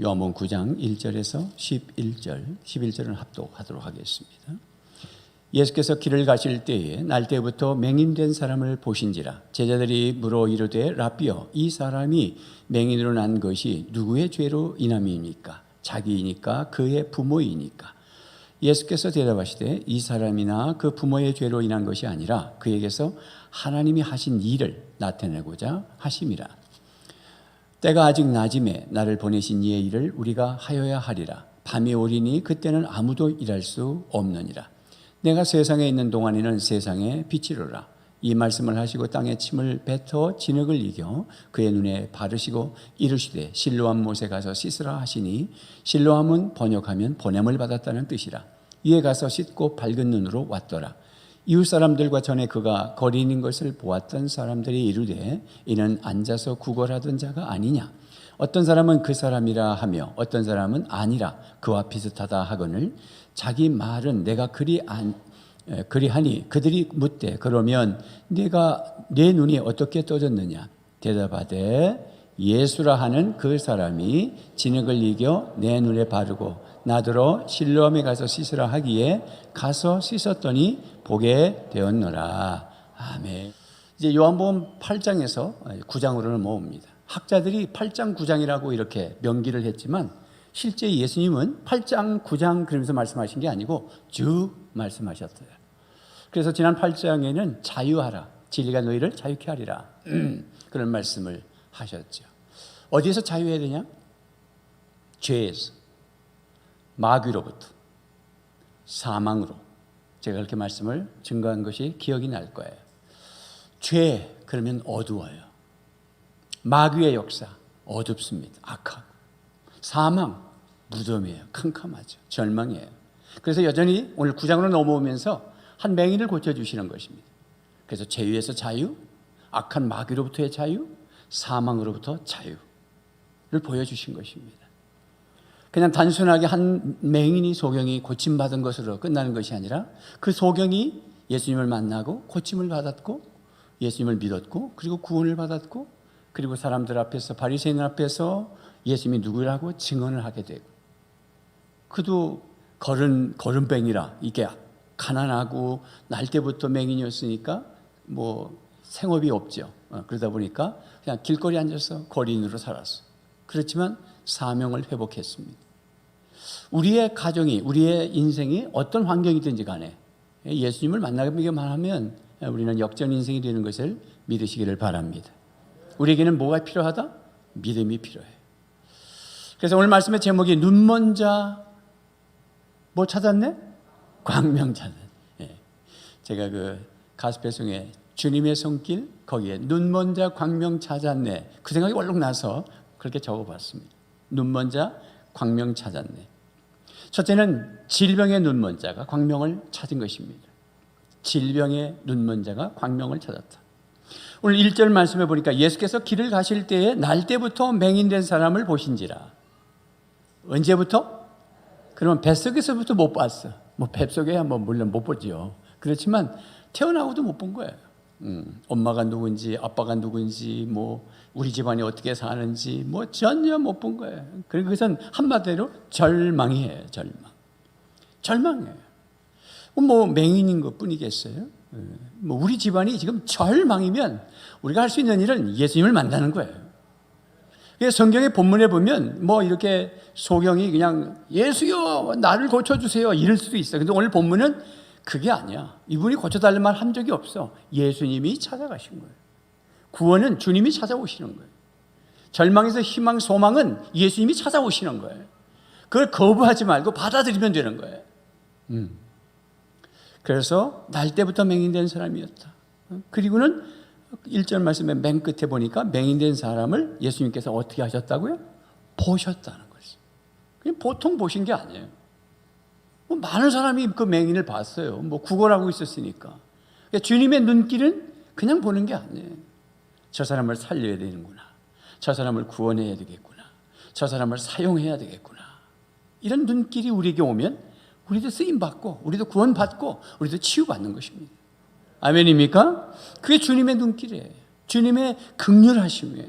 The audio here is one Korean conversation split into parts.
요한복음 9장 1절에서 11절은 합독하도록 하겠습니다. 예수께서 길을 가실 때에 날때부터 맹인된 사람을 보신지라. 제자들이 물어 이르되 라삐여, 이 사람이 맹인으로 난 것이 누구의 죄로 인함이니까? 자기이니까 그의 부모이니까? 예수께서 대답하시되 이 사람이나 그 부모의 죄로 인한 것이 아니라 그에게서 하나님이 하신 일을 나타내고자 하심이라. 때가 아직 낮음에 나를 보내신 이의 일을 우리가 하여야 하리라. 밤이 오리니 그때는 아무도 일할 수 없느니라. 내가 세상에 있는 동안에는 세상의 빛이로라. 이 말씀을 하시고 땅에 침을 뱉어 진흙을 이겨 그의 눈에 바르시고 이르시되 실로암 못에 가서 씻으라 하시니, 실로암은 번역하면 보냄을 받았다는 뜻이라. 이에 가서 씻고 밝은 눈으로 왔더라. 이웃 사람들과 전에 그가 거리 있는 것을 보았던 사람들이 이르되 이는 앉아서 구걸하던 자가 아니냐. 어떤 사람은 그 사람이라 하며 어떤 사람은 아니라 그와 비슷하다 하거늘 자기 말은 내가 그리하니 그들이 묻되 그러면 네가 내 눈이 어떻게 떠졌느냐. 대답하되 예수라 하는 그 사람이 진흙을 이겨 내 눈에 바르고 나더러 실로암에 가서 씻으라 하기에 가서 씻었더니 보게 되었노라. 아멘. 이제 요한복음 8장에서 9장으로는 모읍니다. 학자들이 8장 9장이라고 이렇게 명기를 했지만 실제 예수님은 8장 9장 그러면서 말씀하신 게 아니고 쭉 말씀하셨어요. 그래서 지난 8장에는 자유하라, 진리가 너희를 자유케 하리라, 그런 말씀을 하셨죠. 어디에서 자유해야 되냐? 죄에서, 마귀로부터, 사망으로. 제가 그렇게 말씀을 증거한 것이 기억이 날 거예요. 죄 그러면 어두워요. 마귀의 역사 어둡습니다. 악하고. 사망 무덤이에요. 캄캄하죠. 절망이에요. 그래서 여전히 오늘 9장으로 넘어오면서 한 맹인을 고쳐주시는 것입니다. 그래서 죄에서 자유, 악한 마귀로부터의 자유, 사망으로부터 자유를 보여주신 것입니다. 그냥 단순하게 한 맹인이 소경이 고침받은 것으로 끝나는 것이 아니라 그 소경이 예수님을 만나고 고침을 받았고 예수님을 믿었고 그리고 구원을 받았고 그리고 사람들 앞에서 바리새인들 앞에서 예수님이 누구라고 증언을 하게 되고, 그도 거른뱅이라 이게 가난하고 날 때부터 맹인이었으니까 뭐 생업이 없죠. 그러다 보니까 그냥 길거리에 앉아서 거리인으로 살았어. 그렇지만 사명을 회복했습니다. 우리의 가정이, 우리의 인생이 어떤 환경이든지 간에 예수님을 만나기만 하면 우리는 역전 인생이 되는 것을 믿으시기를 바랍니다. 우리에게는 뭐가 필요하다? 믿음이 필요해. 그래서 오늘 말씀의 제목이 눈먼 자 뭐 찾았네? 광명 찾았네. 제가 그 가스펠송의 주님의 손길 거기에 눈먼 자 광명 찾았네, 그 생각이 얼룩 나서 그렇게 적어봤습니다. 눈먼 자 광명 찾았네. 첫째는 질병의 눈먼 자가 광명을 찾은 것입니다. 질병의 눈먼 자가 광명을 찾았다. 오늘 1절 말씀해 보니까 예수께서 길을 가실 때에 날 때부터 맹인된 사람을 보신지라. 언제부터? 그러면 뱃속에서부터 못 봤어. 뭐 뱃속에야 뭐 물론 못 보죠. 그렇지만 태어나고도 못 본 거예요. 엄마가 누군지 아빠가 누군지 뭐 우리 집안이 어떻게 사는지 뭐 전혀 못 본 거예요. 그리고 그것은 한마디로 절망이에요. 절망이에요. 뭐 맹인인 것 뿐이겠어요? 뭐 우리 집안이 지금 절망이면 우리가 할 수 있는 일은 예수님을 만나는 거예요. 성경의 본문에 보면 뭐 이렇게 소경이 그냥 예수여 나를 고쳐주세요 이럴 수도 있어요. 근데 오늘 본문은 그게 아니야. 이분이 고쳐달라는 말 한 적이 없어. 예수님이 찾아가신 거예요. 구원은 주님이 찾아오시는 거예요. 절망에서 희망, 소망은 예수님이 찾아오시는 거예요. 그걸 거부하지 말고 받아들이면 되는 거예요. 그래서 날 때부터 맹인된 사람이었다. 그리고는 1절 말씀에 맨 끝에 보니까 맹인된 사람을 예수님께서 어떻게 하셨다고요? 보셨다는 거죠. 그냥 보통 보신 게 아니에요. 뭐 많은 사람이 그 맹인을 봤어요. 뭐 구걸하고 있었으니까. 그러니까 주님의 눈길은 그냥 보는 게 아니에요. 저 사람을 살려야 되는구나. 저 사람을 구원해야 되겠구나. 저 사람을 사용해야 되겠구나. 이런 눈길이 우리에게 오면 우리도 쓰임받고 우리도 구원받고 우리도 치유받는 것입니다. 아멘입니까? 그게 주님의 눈길이에요. 주님의 긍휼하심이에요.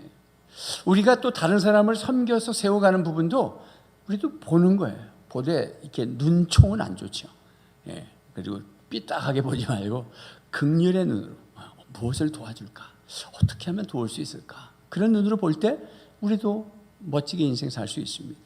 우리가 또 다른 사람을 섬겨서 세워가는 부분도 우리도 보는 거예요. 보되 이렇게 눈총은 안 좋죠. 예. 그리고 삐딱하게 보지 말고 긍휼의 눈으로 무엇을 도와줄까? 어떻게 하면 도울 수 있을까? 그런 눈으로 볼 때 우리도 멋지게 인생 살 수 있습니다.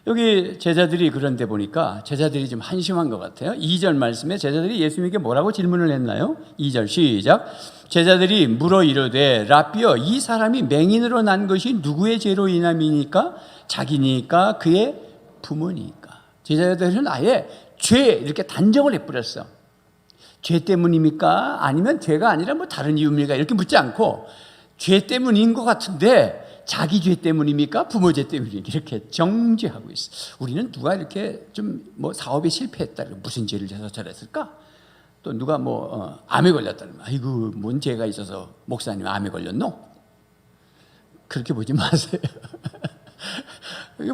여기 제자들이 그런데 보니까 제자들이 좀 한심한 것 같아요. 2절 말씀에 제자들이 예수님에게 뭐라고 질문을 했나요? 2절 시작. 제자들이 물어 이르되 라삐여 이 사람이 맹인으로 난 것이 누구의 죄로 인함이니까? 자기니까 그의 부모니까. 제자들은 아예 죄 이렇게 단정을 해버렸어. 죄 때문입니까? 아니면 죄가 아니라 뭐 다른 이유입니까? 이렇게 묻지 않고 죄 때문인 것 같은데 자기 죄 때문입니까? 부모 죄 때문입니까? 이렇게 정죄하고 있어. 우리는 누가 이렇게 좀 뭐 사업에 실패했다. 무슨 죄를 져서 저랬을까? 또 누가 뭐 암에 걸렸다면 아이고 뭔 죄가 있어서 목사님 암에 걸렸노? 그렇게 보지 마세요.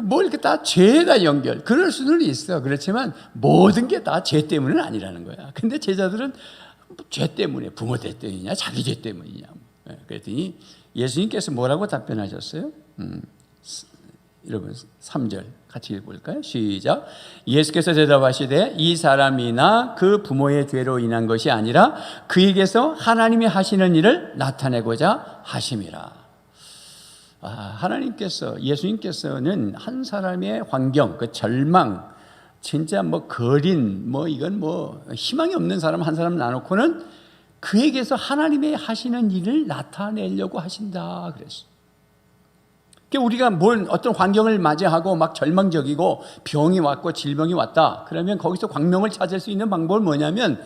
뭐 이렇게 다 죄에다 연결. 그럴 수는 있어. 그렇지만 모든 게 다 죄 때문은 아니라는 거야. 근데 제자들은 죄 때문에 부모 죄 때문이냐 자기 죄 때문이냐. 그랬더니 예수님께서 뭐라고 답변하셨어요? 여러분 3절 같이 읽어볼까요? 시작. 예수께서 대답하시되 이 사람이나 그 부모의 죄로 인한 것이 아니라 그에게서 하나님이 하시는 일을 나타내고자 하심이라. 하나님께서 예수님께서는 한 사람의 환경, 그 절망, 진짜 뭐 거린, 뭐 이건 뭐 희망이 없는 사람 한 사람 나놓고는 그에게서 하나님의 하시는 일을 나타내려고 하신다 그랬어. 우리가 어떤 환경을 맞이하고 막 절망적이고 병이 왔고 질병이 왔다. 그러면 거기서 광명을 찾을 수 있는 방법은 뭐냐면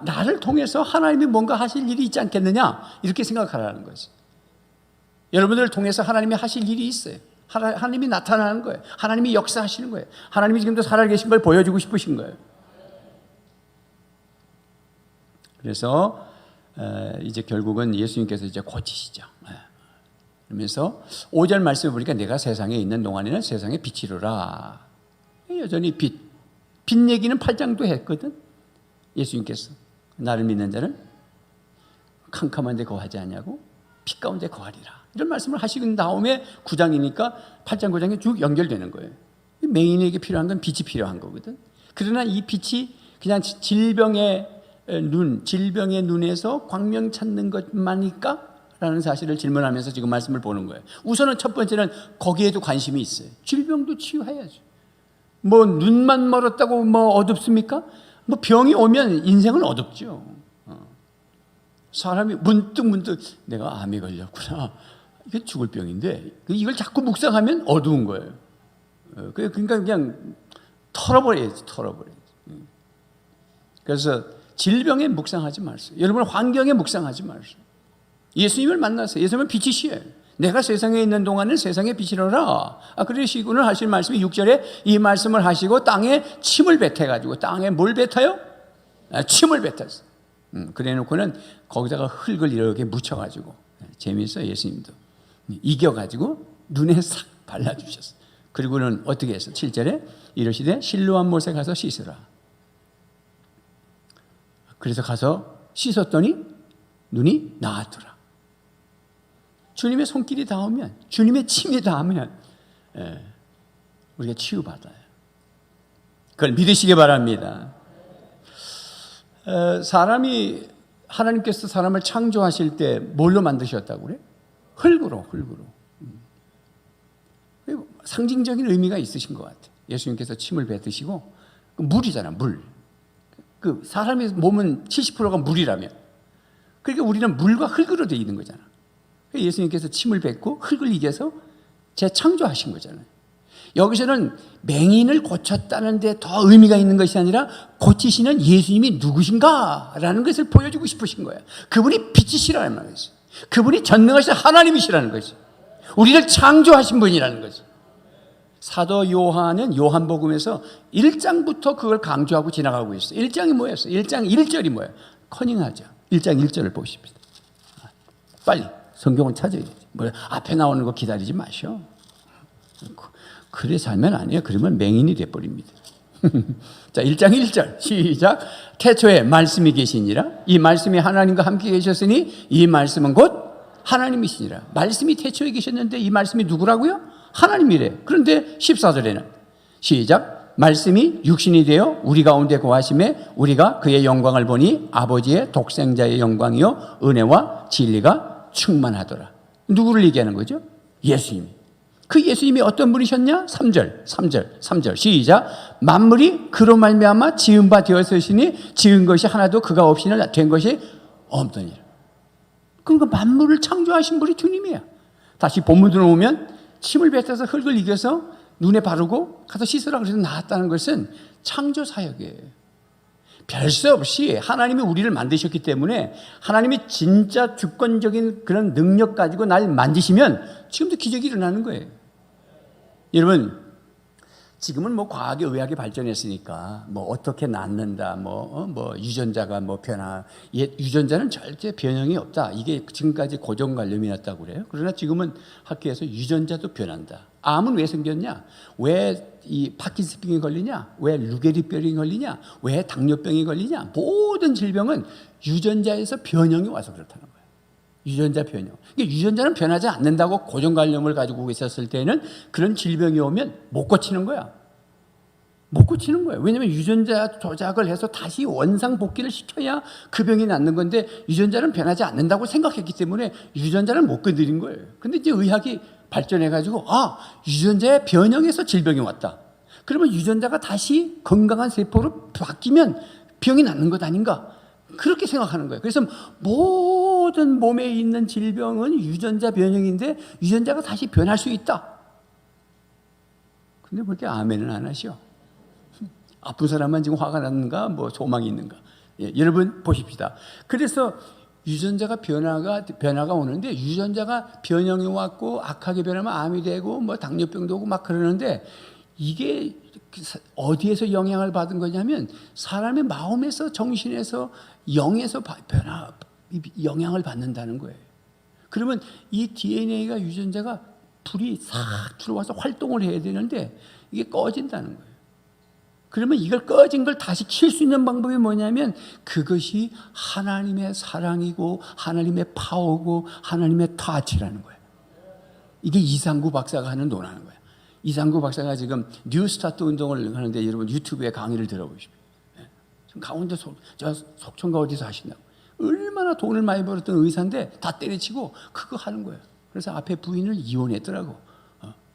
나를 통해서 하나님이 뭔가 하실 일이 있지 않겠느냐 이렇게 생각하라는 거지. 여러분들을 통해서 하나님이 하실 일이 있어요. 하나님이 나타나는 거예요. 하나님이 역사하시는 거예요. 하나님이 지금도 살아계신 걸 보여주고 싶으신 거예요. 그래서 이제 결국은 예수님께서 이제 고치시죠. 그러면서 5절 말씀을 보니까 내가 세상에 있는 동안에는 세상의 빛이로라. 여전히 빛 얘기는 8장도 했거든. 예수님께서 나를 믿는 자는 캄캄한 데 거하지 않냐고 빛 가운데 거하리라. 이런 말씀을 하시고 다음에 9장이니까 8장 9장이 쭉 연결되는 거예요. 맹인에게 필요한 건 빛이 필요한 거거든. 그러나 이 빛이 그냥 질병의 눈에서 광명 찾는 것만일까? 라는 사실을 질문하면서 지금 말씀을 보는 거예요. 우선은 첫 번째는 거기에도 관심이 있어요. 질병도 치유해야죠. 뭐 눈만 멀었다고 뭐 어둡습니까? 뭐 병이 오면 인생은 어둡죠. 사람이 문득 내가 암에 걸렸구나. 이게 죽을 병인데 이걸 자꾸 묵상하면 어두운 거예요. 그러니까 그냥 털어버려야지. 그래서 질병에 묵상하지 마세요. 여러분 환경에 묵상하지 마세요. 예수님을 만났어요. 예수님은 빛이시에요. 내가 세상에 있는 동안은 세상의 빛이로라. 그러시고는 하실 말씀이 6절에 이 말씀을 하시고 땅에 침을 뱉어가지고 땅에 뭘 뱉어요? 침을 뱉었어요. 그래 놓고는 거기다가 흙을 이렇게 묻혀가지고 재미있어요. 예수님도 이겨가지고 눈에 싹 발라주셨어요. 그리고는 어떻게 했어요? 7절에 이르시되 실로암 못에 가서 씻으라. 그래서 가서 씻었더니 눈이 나았더라. 주님의 손길이 닿으면, 주님의 침이 닿으면 우리가 치유받아요. 그걸 믿으시기 바랍니다. 사람이 하나님께서 사람을 창조하실 때 뭘로 만드셨다고 그래? 흙으로. 상징적인 의미가 있으신 것 같아요. 예수님께서 침을 뱉으시고 물이잖아, 물. 사람의 몸은 70%가 물이라며. 그러니까 우리는 물과 흙으로 되어 있는 거잖아. 예수님께서 침을 뱉고 흙을 이겨서 재창조하신 거잖아요. 여기서는 맹인을 고쳤다는 데 더 의미가 있는 것이 아니라 고치시는 예수님이 누구신가라는 것을 보여주고 싶으신 거예요. 그분이 빛이시라는 말이죠. 그분이 전능하신 하나님이시라는 거죠. 우리를 창조하신 분이라는 거죠. 사도 요한은 요한복음에서 1장부터 그걸 강조하고 지나가고 있어요. 1장이 뭐였어요? 1장 1절이 뭐예요? 커닝하죠. 1장 1절을 보십시다. 빨리 성경을 찾아야 돼요. 앞에 나오는 거 기다리지 마셔. 그래 살면 안 해요. 그러면 맹인이 돼버립니다. 자, 1장 1절 시작. 태초에 말씀이 계시니라. 이 말씀이 하나님과 함께 계셨으니 이 말씀은 곧 하나님이시니라. 말씀이 태초에 계셨는데 이 말씀이 누구라고요? 하나님이래. 그런데 14절에는 시작. 말씀이 육신이 되어 우리 가운데 거하심에 우리가 그의 영광을 보니 아버지의 독생자의 영광이요 은혜와 진리가 충만하더라. 누구를 얘기하는 거죠? 예수님이. 그 예수님이 어떤 분이셨냐? 3절 시작. 만물이 그로 말미암아 지은 바 되었으시니 지은 것이 하나도 그가 없이는 된 것이 없더니라. 그러니까 만물을 창조하신 분이 주님이야. 다시 본문으로 오면 침을 뱉어서 흙을 이겨서 눈에 바르고 가서 씻으라 그래서 나았다는 것은 창조 사역이에요. 별 수 없이 하나님이 우리를 만드셨기 때문에 하나님이 진짜 주권적인 그런 능력 가지고 날 만지시면 지금도 기적이 일어나는 거예요. 여러분, 지금은 뭐 과학이 의학이 발전했으니까 뭐 어떻게 낫는다, 뭐 유전자가 뭐 변화, 유전자는 절대 변형이 없다. 이게 지금까지 고정관념이었다고 그래요. 그러나 지금은 학계에서 유전자도 변한다. 암은 왜 생겼냐? 왜 이 파킨슨병이 걸리냐? 왜 루게리병이 걸리냐? 왜 당뇨병이 걸리냐? 모든 질병은 유전자에서 변형이 와서 그렇다는 거예요. 유전자 변형. 그러니까 유전자는 변하지 않는다고 고정관념을 가지고 있었을 때는 그런 질병이 오면 못 고치는 거야. 못 고치는 거예요. 왜냐하면 유전자 조작을 해서 다시 원상 복귀를 시켜야 그 병이 낫는 건데 유전자는 변하지 않는다고 생각했기 때문에 유전자를 못 건드린 거예요. 근데 이제 의학이 발전해가지고 유전자의 변형에서 질병이 왔다. 그러면 유전자가 다시 건강한 세포로 바뀌면 병이 낫는 것 아닌가? 그렇게 생각하는 거예요. 그래서 모든 몸에 있는 질병은 유전자 변형인데 유전자가 다시 변할 수 있다. 근데 왜 이렇게 아멘은 안 하셔? 아픈 사람만 지금 화가 났는가? 뭐 소망이 있는가? 여러분 보십시다. 그래서 유전자가 변화가 오는데 유전자가 변형이 왔고 악하게 변하면 암이 되고 뭐 당뇨병도 오고 막 그러는데 이게 어디에서 영향을 받은 거냐면 사람의 마음에서 정신에서 영에서 영향을 받는다는 거예요. 그러면 이 DNA가 유전자가 불이 싹 들어와서 활동을 해야 되는데 이게 꺼진다는 거예요. 그러면 이걸 꺼진 걸 다시 킬 수 있는 방법이 뭐냐면 그것이 하나님의 사랑이고 하나님의 파워고 하나님의 타치라는 거예요. 이게 이상구 박사가 하는 논하는 거예요. 이상구 박사가 지금 뉴스타트 운동을 하는데 여러분 유튜브에 강의를 들어보십시오. 지금 강원도 속천가 어디서 하신다고. 얼마나 돈을 많이 벌었던 의사인데 다 때려치고 그거 하는 거예요. 그래서 앞에 부인을 이혼했더라고.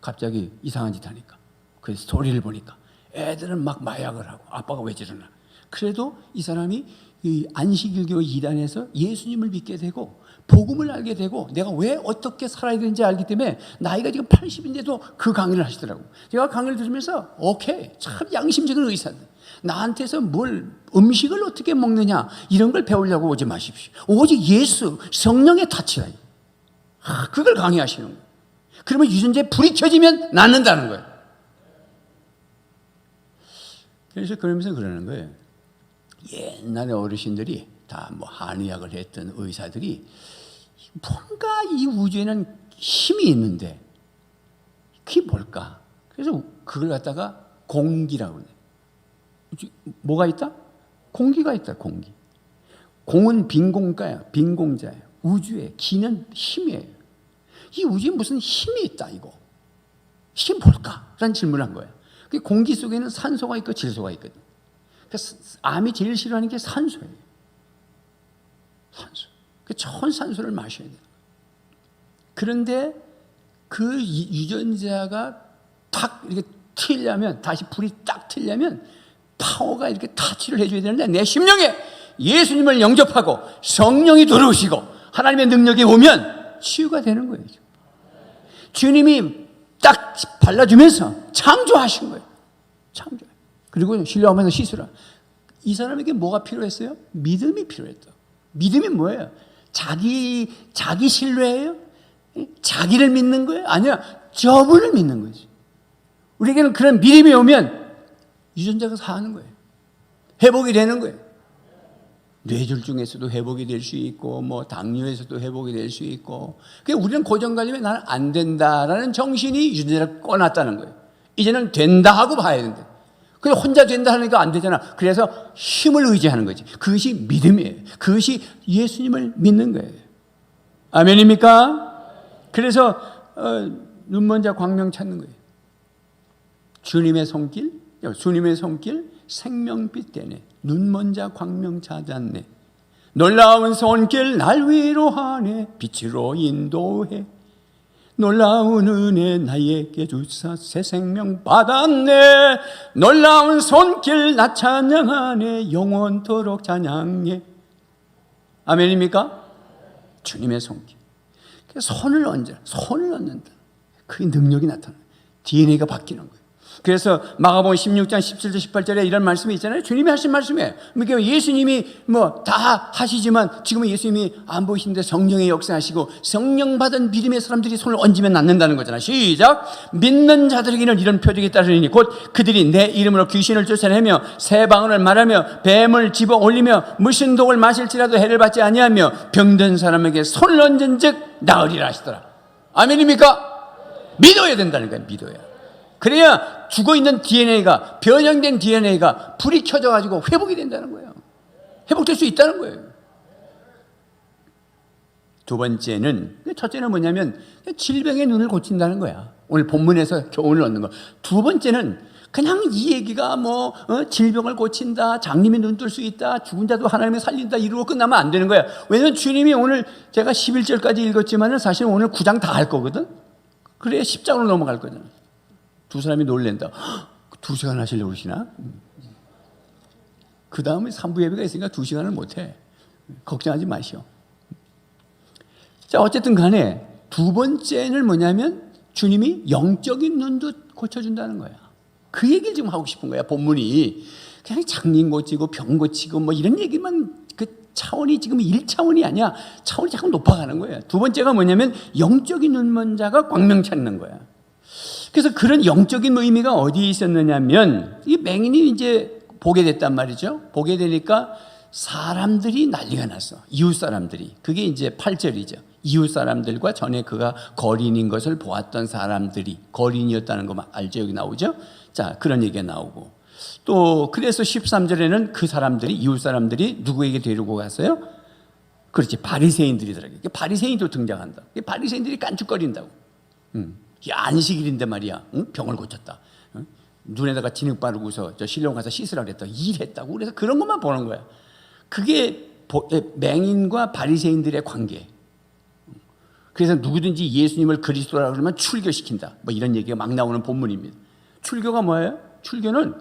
갑자기 이상한 짓 하니까. 그 스토리를 보니까. 애들은 막 마약을 하고 아빠가 왜 저러나. 그래도 이 사람이 이 안식일교 이단에서 예수님을 믿게 되고 복음을 알게 되고 내가 왜 어떻게 살아야 되는지 알기 때문에 나이가 지금 80인데도 그 강의를 하시더라고. 제가 강의를 들으면서 오케이, 참 양심적인 의사들. 나한테서 뭘 음식을 어떻게 먹느냐 이런 걸 배우려고 오지 마십시오. 오직 예수 성령의 타치라. 그걸 강의하시는 거예요. 그러면 유전자에 불이 켜지면 낫는다는 거예요. 그래서 그러면서 그러는 거예요. 옛날에 어르신들이 다 뭐 한의학을 했던 의사들이 뭔가 이 우주에는 힘이 있는데 그게 뭘까? 그래서 그걸 갖다가 공기라고 그래요. 뭐가 있다? 공기가 있다. 공기. 공은 빈공자야. 빈공자예요. 우주에 기는 힘이에요. 이 우주에 무슨 힘이 있다 이거. 이게 뭘까? 라는 질문을 한 거예요. 공기 속에는 산소가 있고 질소가 있거든. 그래서 암이 제일 싫어하는 게 산소예요. 산소. 그 좋은 산소를 마셔야 돼요. 그런데 그 유전자가 탁 이렇게 튀려면 다시 불이 딱 튀려면 파워가 이렇게 타치를 해줘야 되는데 내 심령에 예수님을 영접하고 성령이 들어오시고 하나님의 능력이 오면 치유가 되는 거예요. 주님이 딱 발라주면서 창조하신 거예요. 창조. 그리고 신뢰하면서 씻으라. 이 사람에게 뭐가 필요했어요? 믿음이 필요했다. 믿음이 뭐예요? 자기 신뢰예요? 자기를 믿는 거예요? 아니야. 저분을 믿는 거지. 우리에게는 그런 믿음이 오면 유전자가 사는 거예요. 회복이 되는 거예요. 뇌졸중에서도 회복이 될 수 있고 뭐 당뇨에서도 회복이 될 수 있고. 그러니까 우리는 고정관념에 나는 안 된다라는 정신이 유전자를 꺼놨다는 거예요. 이제는 된다 하고 봐야 된다. 그냥 혼자 된다 하니까 안 되잖아. 그래서 힘을 의지하는 거지. 그것이 믿음이에요. 그것이 예수님을 믿는 거예요. 아멘입니까? 그래서 눈먼 자 광명 찾는 거예요. 주님의 손길 생명빛 되네. 눈먼 자 광명 찾았네. 놀라운 손길 날 위로하네. 빛으로 인도해. 놀라운 은혜 나에게 주사 새 생명 받았네. 놀라운 손길 나 찬양하네. 영원토록 찬양해. 아멘입니까? 주님의 손길. 손을 얹는다. 그 능력이 나타나요. DNA가 바뀌는 거예요. 그래서 마가복음 16장 17절 18절에 이런 말씀이 있잖아요. 주님이 하신 말씀이에요. 그러니까 예수님이 뭐 다 하시지만 지금은 예수님이 안 보이시는데 성령의 역사하시고 성령 받은 믿음의 사람들이 손을 얹으면 낫는다는 거잖아요. 시작. 믿는 자들에게는 이런 표적이 따르니 곧 그들이 내 이름으로 귀신을 쫓아내며 새 방언을 말하며 뱀을 집어 올리며 무슨 독을 마실지라도 해를 받지 아니하며 병든 사람에게 손을 얹은 즉 나으리라 하시더라. 아멘입니까? 믿어야 된다는 거예요. 믿어야. 그래야 죽어있는 DNA가, 변형된 DNA가 불이 켜져가지고 회복이 된다는 거예요. 회복될 수 있다는 거예요. 두 번째는, 첫째는 뭐냐면 질병의 눈을 고친다는 거야. 오늘 본문에서 교훈을 얻는 거. 두 번째는 그냥 이 얘기가 질병을 고친다, 장님이 눈 뜰 수 있다, 죽은 자도 하나님이 살린다 이러고 끝나면 안 되는 거야. 왜냐면 주님이 오늘 제가 11절까지 읽었지만 사실 오늘 9장 다 할 거거든. 그래야 10장으로 넘어갈 거잖아. 두 사람이 놀랜다. 2시간 하시려고 그러시나? 그 다음에 3부 예배가 있으니까 2시간을 못해. 걱정하지 마시오. 자, 어쨌든 간에 두 번째는 뭐냐면 주님이 영적인 눈도 고쳐준다는 거야. 그 얘기를 지금 하고 싶은 거야. 본문이 그냥 장님 고치고 병 고치고 뭐 이런 얘기만, 그 차원이 지금 1차원이 아니야. 차원이 자꾸 높아가는 거야. 두 번째가 뭐냐면 영적인 눈먼 자가 광명 찾는 거야. 그래서 그런 영적인 의미가 어디에 있었느냐면 이 맹인이 이제 보게 됐단 말이죠. 보게 되니까 사람들이 난리가 났어. 이웃 사람들이. 그게 이제 8절이죠. 이웃 사람들과 전에 그가 거린인 것을 보았던 사람들이, 거린이었다는 거 알죠? 여기 나오죠? 자, 그런 얘기가 나오고. 또 그래서 13절에는 그 사람들이, 이웃 사람들이 누구에게 데리고 갔어요? 그렇지, 바리새인들이더라고요. 바리새인도 등장한다. 바리새인들이 깐죽거린다고. 안식일인데 말이야. 병을 고쳤다. 눈에다가 진흙 바르고서 저 실로 가서 씻으라 그랬다. 일했다고. 그래서 그런 것만 보는 거야. 그게 맹인과 바리새인들의 관계. 그래서 누구든지 예수님을 그리스도라고 그러면 출교시킨다. 뭐 이런 얘기가 막 나오는 본문입니다. 출교가 뭐예요? 출교는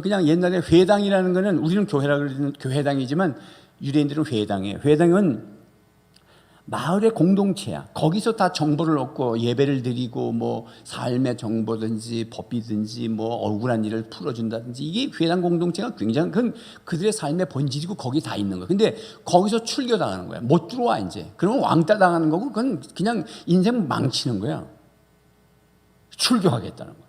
그냥 옛날에 회당이라는 거는 우리는 교회라 그러는 교회당이지만 유대인들은 회당이에요. 회당은 마을의 공동체야. 거기서 다 정보를 얻고 예배를 드리고 뭐 삶의 정보든지 법이든지 뭐 억울한 일을 풀어준다든지 이게 회당 공동체가 굉장히 그들의 삶의 본질이고 거기 다 있는 거야. 근데 거기서 출교당하는 거야. 못 들어와 이제. 그러면 왕따 당하는 거고 그건 그냥 인생 망치는 거야. 출교하겠다는 거야.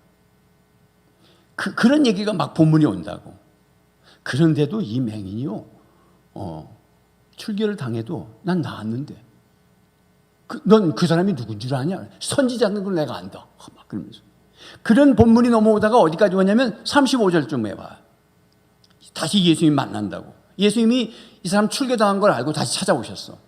그런 얘기가 막 본문이 온다고. 그런데도 이 맹인이요. 출교를 당해도 난 나았는데. 넌 그 사람이 누군 줄 아냐? 선지자는 걸 내가 안다. 막 그러면서. 그런 본문이 넘어오다가 어디까지 왔냐면 35절쯤에 와. 다시 예수님 만난다고. 예수님이 이 사람 출교당한 걸 알고 다시 찾아오셨어.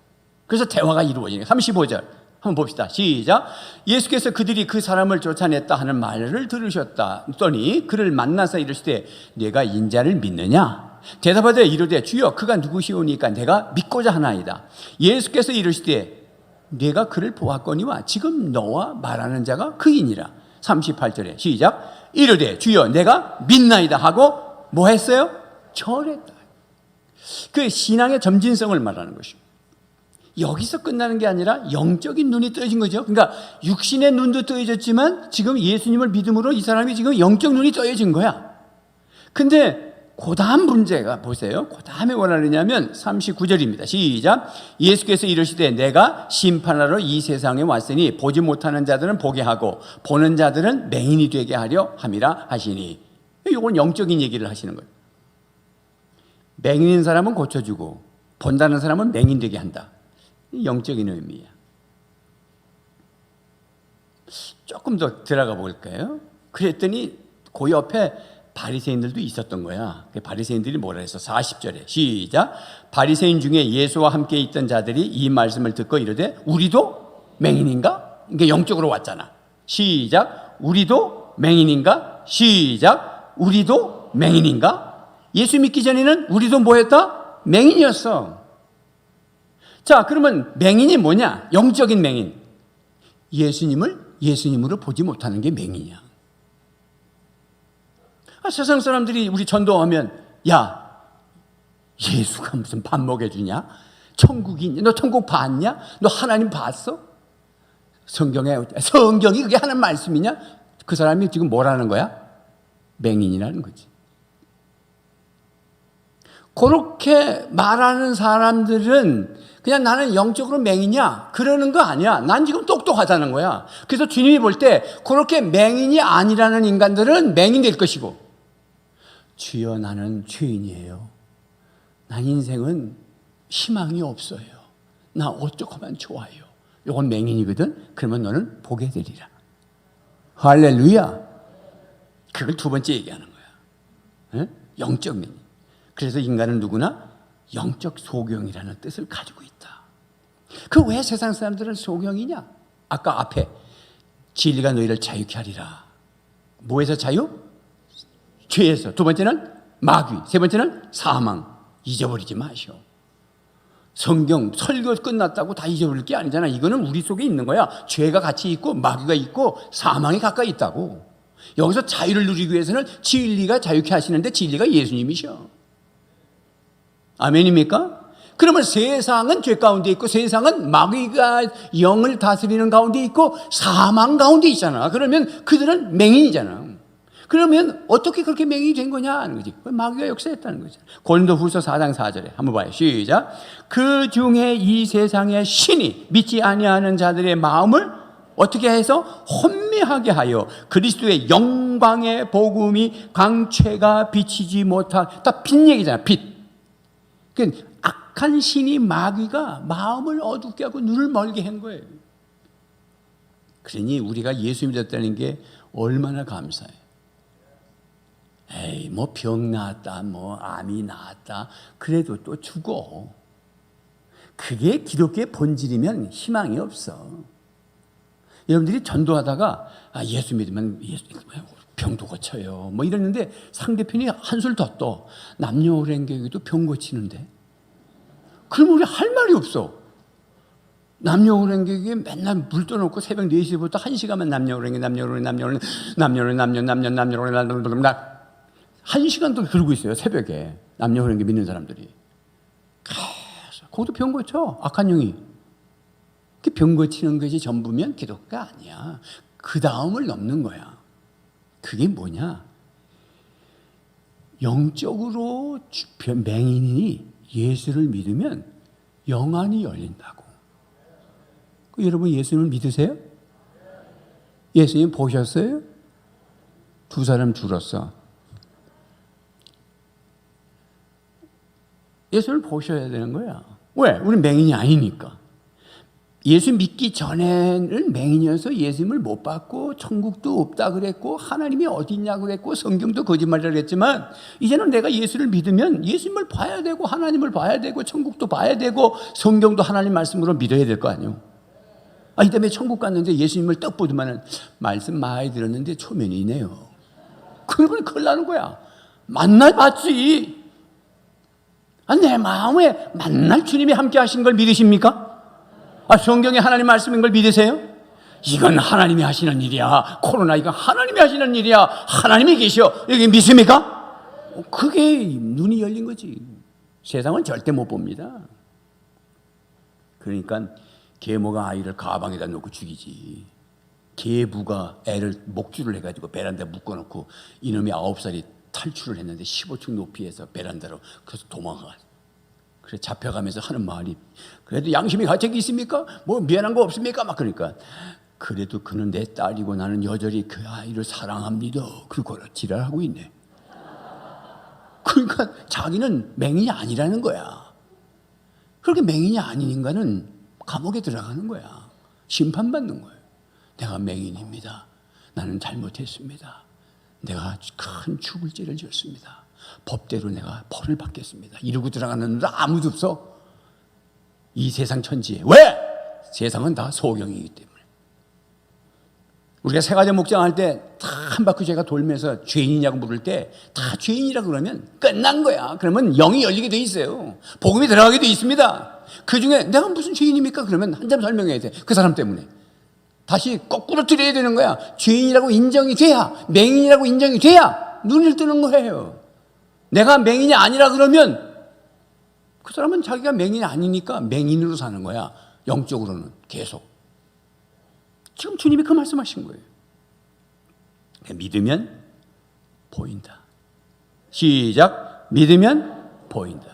그래서 대화가 이루어지네. 35절 한번 봅시다. 시작. 예수께서 그들이 그 사람을 쫓아냈다 하는 말을 들으셨더니 그를 만나서 이르시되 네가 인자를 믿느냐? 대답하되 이르되 주여 그가 누구시오니까 내가 믿고자 하나이다. 예수께서 이르시되 내가 그를 보았거니와 지금 너와 말하는 자가 그이니라. 38절에 시작. 이르되 주여 내가 믿나이다 하고 뭐 했어요? 절했다. 그 신앙의 점진성을 말하는 것입니다. 여기서 끝나는 게 아니라 영적인 눈이 떠진 거죠. 그러니까 육신의 눈도 떠졌지만 지금 예수님을 믿음으로 이 사람이 지금 영적 눈이 떠진 거야. 근데 그 다음 문제가 보세요. 그 다음에 뭐라 그러냐면 39절입니다. 시작. 예수께서 이르시되 내가 심판하러 이 세상에 왔으니 보지 못하는 자들은 보게 하고 보는 자들은 맹인이 되게 하려 함이라 하시니. 이건 영적인 얘기를 하시는 거예요. 맹인인 사람은 고쳐주고 본다는 사람은 맹인 되게 한다. 영적인 의미야. 조금 더 들어가 볼까요? 그랬더니 그 옆에 바리새인들도 있었던 거야. 바리새인들이 뭐라 해서 40절에 시작. 바리새인 중에 예수와 함께 있던 자들이 이 말씀을 듣고 이르되 우리도 맹인인가? 이게 영적으로 왔잖아. 시작. 우리도 맹인인가? 시작. 우리도 맹인인가? 예수 믿기 전에는 우리도 뭐였다? 맹인이었어. 자, 그러면 맹인이 뭐냐? 영적인 맹인. 예수님을 예수님으로 보지 못하는 게 맹인이야. 세상 사람들이 우리 전도하면 야, 예수가 무슨 밥 먹여주냐? 천국이 있냐? 너 천국 봤냐? 너 하나님 봤어? 성경이 그게 하는 말씀이냐? 그 사람이 지금 뭐라는 거야? 맹인이라는 거지. 그렇게 말하는 사람들은 그냥 나는 영적으로 맹인이야 그러는 거 아니야. 난 지금 똑똑하다는 거야. 그래서 주님이 볼 때 그렇게 맹인이 아니라는 인간들은 맹인 될 것이고, 주여 나는 죄인이에요. 난 인생은 희망이 없어요. 나 어쩌고만 좋아요. 이건 맹인이거든. 그러면 너는 보게 되리라. 할렐루야. 그걸 두 번째 얘기하는 거야. 에? 영적 맹인. 그래서 인간은 누구나 영적 소경이라는 뜻을 가지고 있다. 그 왜 세상 사람들은 소경이냐? 아까 앞에 진리가 너희를 자유케 하리라. 뭐에서 자유? 죄에서. 두 번째는 마귀. 세 번째는 사망. 잊어버리지 마시오. 성경 설교 끝났다고 다 잊어버릴 게 아니잖아. 이거는 우리 속에 있는 거야. 죄가 같이 있고 마귀가 있고 사망이 가까이 있다고. 여기서 자유를 누리기 위해서는 진리가 자유케 하시는데 진리가 예수님이셔. 아멘입니까? 그러면 세상은 죄 가운데 있고 세상은 마귀가 영을 다스리는 가운데 있고 사망 가운데 있잖아. 그러면 그들은 맹인이잖아. 그러면 어떻게 그렇게 맹인이 된 거냐 하는 거지. 마귀가 역사했다는 거죠. 고린도후서 4장 4절에 한번 봐요. 시작. 그 중에 이 세상의 신이 믿지 아니하는 자들의 마음을 어떻게 해서 혼미하게 하여 그리스도의 영광의 복음이 광채가 비치지 못한, 다 빛 얘기잖아. 빛. 그러니까 악한 신이 마귀가 마음을 어둡게 하고 눈을 멀게 한 거예요. 그러니 우리가 예수 믿었다는 게 얼마나 감사해. 에이, 뭐 병 나았다, 뭐 암이 나았다, 그래도 또 죽어. 그게 기독교의 본질이면 희망이 없어. 여러분들이 전도하다가 예수 믿으면 병도 고쳐요 뭐 이랬는데 상대편이 한술 더 떠. 남녀호랭교회도 병 고치는데. 그럼 우리 할 말이 없어. 남녀호랭교회에 맨날 물 떠놓고 새벽 4시부터 1시간만 남녀호랭 1시간도 그러고 있어요. 새벽에 남녀호랭교 믿는 사람들이. 거기도 병 고쳐. 악한 영이. 병 고치는 것이 전부면 기독교가 아니야. 그 다음을 넘는 거야. 그게 뭐냐? 영적으로 맹인이 예수를 믿으면 영안이 열린다고. 여러분 예수님을 믿으세요? 예수님 보셨어요? 두 사람 죽었어. 예수를 보셔야 되는 거야. 왜? 우리 맹인이 아니니까. 예수 믿기 전에는 맹인이어서 예수님을 못 받고 천국도 없다 그랬고 하나님이 어디 있냐고 그랬고 성경도 거짓말이라고 했지만 이제는 내가 예수를 믿으면 예수님을 봐야 되고 하나님을 봐야 되고 천국도 봐야 되고 성경도 하나님 말씀으로 믿어야 될 거 아니에요. 이 때문에 천국 갔는데 예수님을 떡 보더만은 말씀 많이 들었는데 초면이네요. 그러면 큰일 나는 거야. 만날 봤지. 내 마음에 만날 주님이 함께 하신 걸 믿으십니까? 성경에 하나님 말씀인 걸 믿으세요? 이건 하나님이 하시는 일이야. 코로나 이건 하나님이 하시는 일이야. 하나님이 계셔. 여기 믿습니까? 그게 눈이 열린 거지. 세상은 절대 못 봅니다. 그러니까 계모가 아이를 가방에다 놓고 죽이지. 계부가 애를 목줄을 해가지고 베란다에 묶어놓고 이놈이 9살이 탈출을 했는데 15층 높이에서 베란다로 그래서 도망가. 그래 잡혀가면서 하는 말이 그래도 양심이 가책이 있습니까? 뭐 미안한 거 없습니까? 막 그러니까 그래도 그는 내 딸이고 나는 여전히 그 아이를 사랑합니다. 그걸 지랄하고 있네. 그러니까 자기는 맹인이 아니라는 거야. 그렇게 맹인이 아닌 인간은 감옥에 들어가는 거야. 심판받는 거예요. 내가 맹인입니다. 나는 잘못했습니다. 내가 큰 죽을 죄를 지었습니다. 법대로 내가 벌을 받겠습니다. 이러고 들어가는 놈도 아무도 없어. 이 세상 천지에. 왜? 세상은 다 소경이기 때문에. 우리가 세가지 목장할 때 다 한 바퀴 제가 돌면서 죄인이냐고 물을 때 다 죄인이라고 그러면 끝난 거야. 그러면 영이 열리게 돼 있어요. 복음이 들어가게 돼 있습니다. 그 중에 내가 무슨 죄인입니까? 그러면 한 점 설명해야 돼. 그 사람 때문에. 다시 거꾸로 드려야 되는 거야. 죄인이라고 인정이 돼야, 맹인이라고 인정이 돼야 눈을 뜨는 거예요. 내가 맹인이 아니라 그러면 그 사람은 자기가 맹인이 아니니까 맹인으로 사는 거야. 영적으로는 계속. 지금 주님이 그 말씀하신 거예요. 믿으면 보인다. 시작. 믿으면 보인다.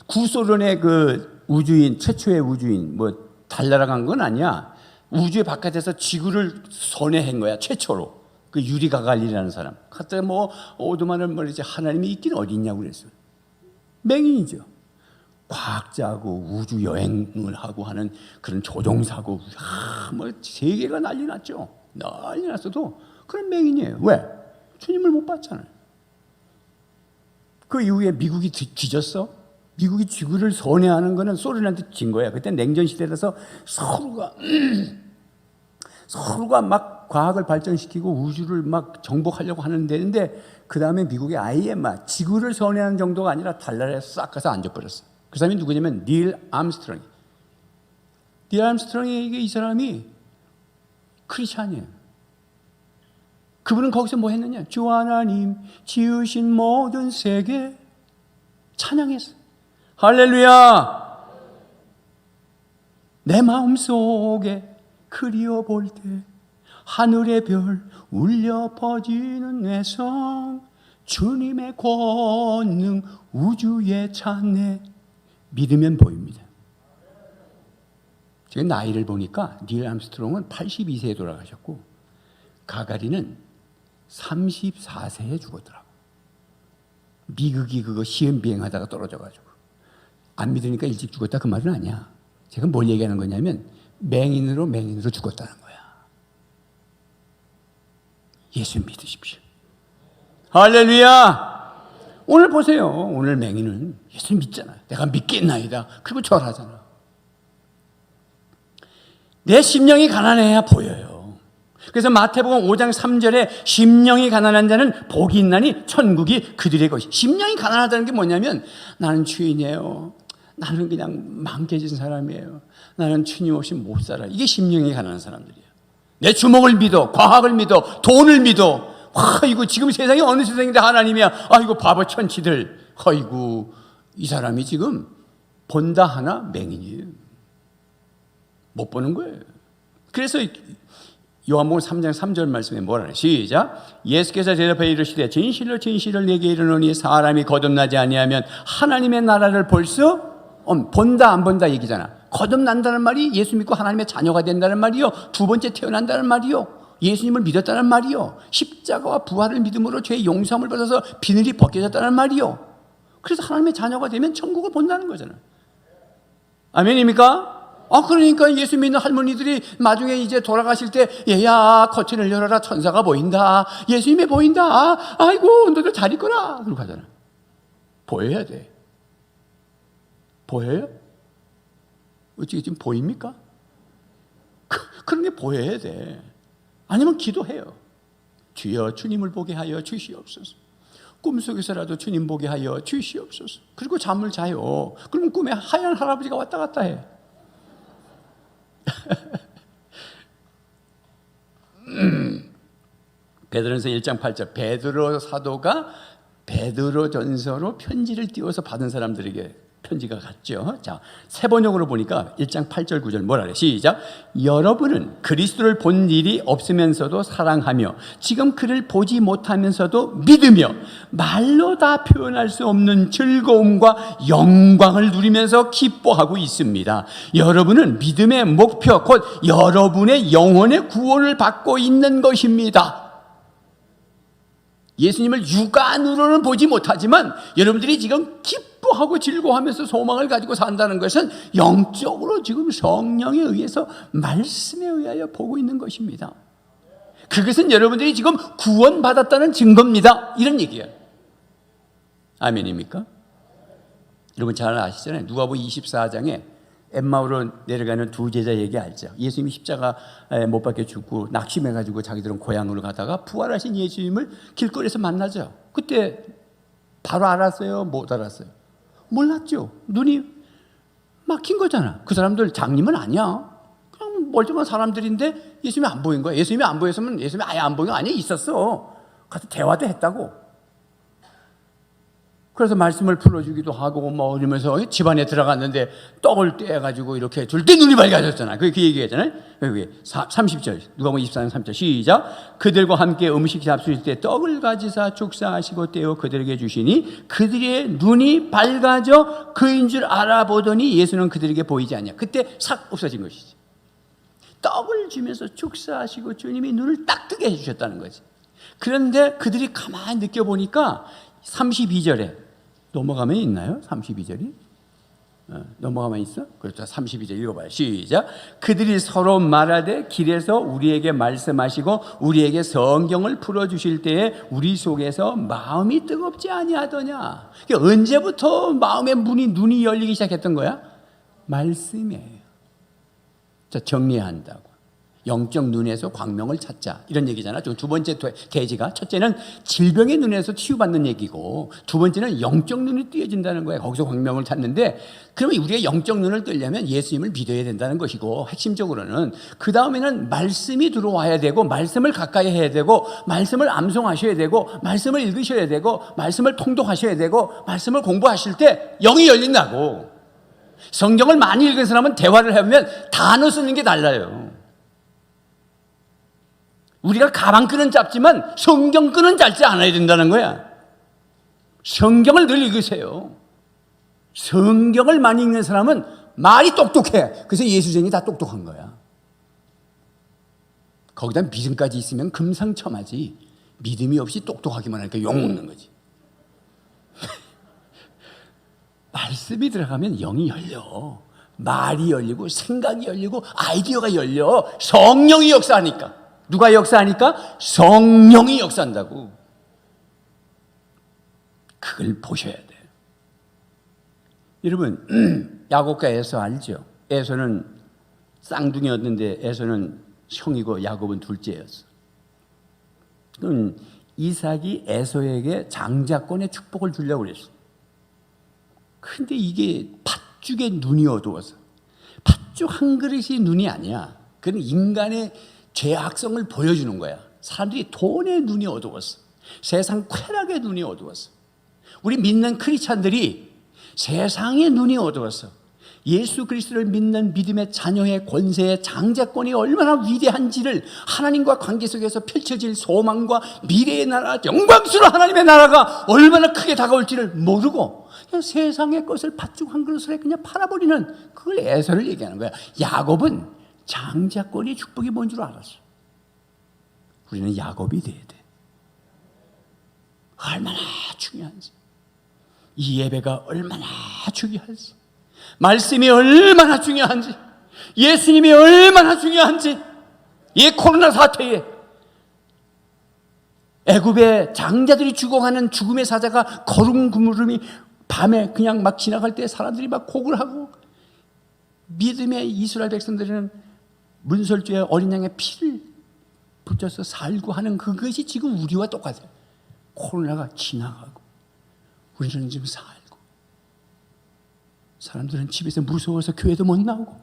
구소련의 그 우주인, 최초의 우주인, 뭐 달나라 간 건 아니야. 우주의 바깥에서 지구를 선회한 거야. 최초로. 그 유리 가갈리라는 사람. 그때 뭐 오두만을 말이지 하나님이 있긴 어디 있냐고 그랬어요. 맹인이죠. 과학자하고 우주 여행을 하고 하는 그런 조종사고, 뭐 세계가 난리 났죠. 난리 났어도 그런 맹인이에요. 왜? 주님을 못 봤잖아요. 그 이후에 미국이 뒤졌어. 미국이 지구를 선회하는 거는 소련한테 진 거야. 그때 냉전 시대라서 서로가 막 과학을 발전시키고 우주를 막 정복하려고 하는 데인데, 그 다음에 미국이 아예 막 지구를 선회하는 정도가 아니라 달나라에 싹 가서 앉아버렸어. 그 사람이 누구냐면 닐 암스트롱. 닐 암스트롱에게 이 사람이 크리스찬이에요. 그분은 거기서 뭐 했느냐? 주 하나님 지으신 모든 세계 찬양했어. 할렐루야. 내 마음속에 그리워볼 때 하늘의 별 울려 퍼지는 내성, 주님의 권능 우주에 찬네. 믿으면 보입니다. 제가 나이를 보니까 닐 암스트롱은 82세에 돌아가셨고 가가린은 34세에 죽었더라고. 미국이 그거 시험 비행하다가 떨어져가지고. 안 믿으니까 일찍 죽었다 그 말은 아니야. 제가 뭘 얘기하는 거냐면 맹인으로 죽었다는 거야. 예수 믿으십시오. 할렐루야. 오늘 보세요. 오늘 맹인은 예수 믿잖아요. 내가 믿겠나이다. 그리고 절하잖아. 내 심령이 가난해야 보여요. 그래서 마태복음 5장 3절에 심령이 가난한 자는 복이 있나니 천국이 그들의 것이. 심령이 가난하다는 게 뭐냐면 나는 죄인이에요. 나는 그냥 망개진 사람이에요. 나는 주님 없이 못 살아. 이게 심령이 가난한 사람들이에요. 내 주먹을 믿어, 과학을 믿어, 돈을 믿어. 아이고 지금 세상이 어느 세상인데 하나님이야. 아이고 바보 천치들. 아이고 이 사람이 지금 본다 하나 맹인이에요. 못 보는 거예요. 그래서 요한복음 3장 3절 말씀에 뭐라 그래? 시작. 예수께서 대답하여 이르시되 진실로 진실로 내게 이르노니 사람이 거듭나지 아니하면 하나님의 나라를 볼 수 본다 안 본다 얘기잖아. 거듭난다는 말이 예수 믿고 하나님의 자녀가 된다는 말이요. 두 번째 태어난다는 말이요. 예수님을 믿었다는 말이요. 십자가와 부활을 믿음으로 죄의 용서함을 받아서 비늘이 벗겨졌다는 말이요. 그래서 하나님의 자녀가 되면 천국을 본다는 거잖아요. 아멘입니까? 그러니까 예수 믿는 할머니들이 나중에 이제 돌아가실 때 얘야 커튼을 열어라 천사가 보인다. 예수님이 보인다. 아이고 너도 잘 있거라. 그러고 가잖아. 보여야 돼. 보여요? 어떻게 지금 보입니까? 그런 게 보여야 돼. 아니면 기도해요. 주여 주님을 보게 하여 주시옵소서. 꿈속에서라도 주님 보게 하여 주시옵소서. 그리고 잠을 자요. 그러면 꿈에 하얀 할아버지가 왔다 갔다 해. 베드로전서 1장 8절 베드로 사도가 베드로전서로 편지를 띄워서 받은 사람들에게 편지가 갔죠. 자, 세 번역으로 보니까 1장 8절 9절 뭐라 그래? 시작. 여러분은 그리스도를 본 일이 없으면서도 사랑하며 지금 그를 보지 못하면서도 믿으며 말로 다 표현할 수 없는 즐거움과 영광을 누리면서 기뻐하고 있습니다. 여러분은 믿음의 목표 곧 여러분의 영혼의 구원을 받고 있는 것입니다. 예수님을 육안으로는 보지 못하지만 여러분들이 지금 기뻐하고 즐거워하면서 소망을 가지고 산다는 것은 영적으로 지금 성령에 의해서 말씀에 의하여 보고 있는 것입니다. 그것은 여러분들이 지금 구원받았다는 증거입니다. 이런 얘기예요. 아멘입니까? 여러분 잘 아시잖아요. 누가복음 24장에 엠마오로 내려가는 두 제자 얘기 알죠? 예수님이 십자가에 못 박혀 죽고 낙심해가지고 자기들은 고향으로 가다가 부활하신 예수님을 길거리에서 만나죠. 그때 바로 알았어요? 못 알았어요? 몰랐죠. 눈이 막힌 거잖아. 그 사람들 장님은 아니야. 그냥 멀쩡한 사람들인데 예수님이 안 보인 거야. 예수님이 안 보였으면 예수님이 아예 안 보인 거 아니야? 있었어. 가서 대화도 했다고. 그래서 말씀을 풀어주기도 하고 뭐 이러면서 집안에 들어갔는데 떡을 떼가지고 이렇게 줄 때 눈이 밝아졌잖아. 그 얘기했잖아요. 여기 30절 누가복음 24장 3절 시작. 그들과 함께 음식 잡수실 때 떡을 가지사 축사하시고 떼어 그들에게 주시니 그들의 눈이 밝아져 그인 줄 알아보더니 예수는 그들에게 보이지 않냐. 그때 싹 없어진 것이지. 떡을 주면서 축사하시고 주님이 눈을 딱 뜨게 해주셨다는 거지. 그런데 그들이 가만히 느껴보니까 32절에 넘어가면 있나요? 32절이? 넘어가면 있어? 그렇죠. 32절 읽어봐요. 시작. 그들이 서로 말하되 길에서 우리에게 말씀하시고 우리에게 성경을 풀어주실 때에 우리 속에서 마음이 뜨겁지 아니하더냐. 언제부터 마음의 눈이 열리기 시작했던 거야? 말씀이에요. 자, 정리한다고. 영적 눈에서 광명을 찾자 이런 얘기잖아. 두 번째 계지가 첫째는 질병의 눈에서 치유받는 얘기고 두 번째는 영적 눈이 띄어진다는 거야. 거기서 광명을 찾는데 그러면 우리가 영적 눈을 뜨려면 예수님을 믿어야 된다는 것이고 핵심적으로는 그 다음에는 말씀이 들어와야 되고 말씀을 가까이 해야 되고 말씀을 암송하셔야 되고 말씀을 읽으셔야 되고 말씀을 통독하셔야 되고 말씀을 공부하실 때 영이 열린다고. 성경을 많이 읽은 사람은 대화를 해보면 단어 쓰는 게 달라요. 우리가 가방 끈은 짧지만 성경 끈은 짧지 않아야 된다는 거야. 성경을 늘 읽으세요. 성경을 많이 읽는 사람은 말이 똑똑해. 그래서 예수쟁이 다 똑똑한 거야. 거기다 믿음까지 있으면 금상첨화지. 믿음이 없이 똑똑하기만 하니까 욕먹는 거지. 말씀이 들어가면 영이 열려. 말이 열리고 생각이 열리고 아이디어가 열려. 성령이 역사하니까. 누가 역사하니까? 성령이 역사한다고. 그걸 보셔야 돼요. 여러분 야곱과 에서 알죠? 에서는 쌍둥이였는데 에서는 형이고 야곱은 둘째였어. 그럼 이삭이 에서에게 장자권의 축복을 주려고 그랬어. 근데 이게 팥죽의 눈이 어두워서. 팥죽 한 그릇이 눈이 아니야. 그건 인간의 죄악성을 보여주는 거야. 사람들이 돈의 눈이 어두웠어. 세상 쾌락의 눈이 어두웠어. 우리 믿는 크리스찬들이 세상의 눈이 어두웠어. 예수 그리스도를 믿는 믿음의 자녀의 권세의 장자권이 얼마나 위대한지를 하나님과 관계 속에서 펼쳐질 소망과 미래의 나라, 영광스러운 하나님의 나라가 얼마나 크게 다가올지를 모르고 그냥 세상의 것을 팥죽 한 그릇에 그냥 팔아버리는 그걸 에서를 얘기하는 거야. 야곱은 장자권의 축복이 뭔 줄 알았어. 우리는 야곱이 돼야 돼. 얼마나 중요한지. 이 예배가 얼마나 중요한지. 말씀이 얼마나 중요한지. 예수님이 얼마나 중요한지. 이 코로나 사태에 애굽의 장자들이 죽어가는 죽음의 사자가 거름구름이 밤에 그냥 막 지나갈 때 사람들이 막 곡을 하고 믿음의 이스라엘 백성들은 문설주에 어린 양의 피를 붙여서 살고 하는 그것이 지금 우리와 똑같아요. 코로나가 지나가고 우리는 지금 살고 사람들은 집에서 무서워서 교회도 못 나오고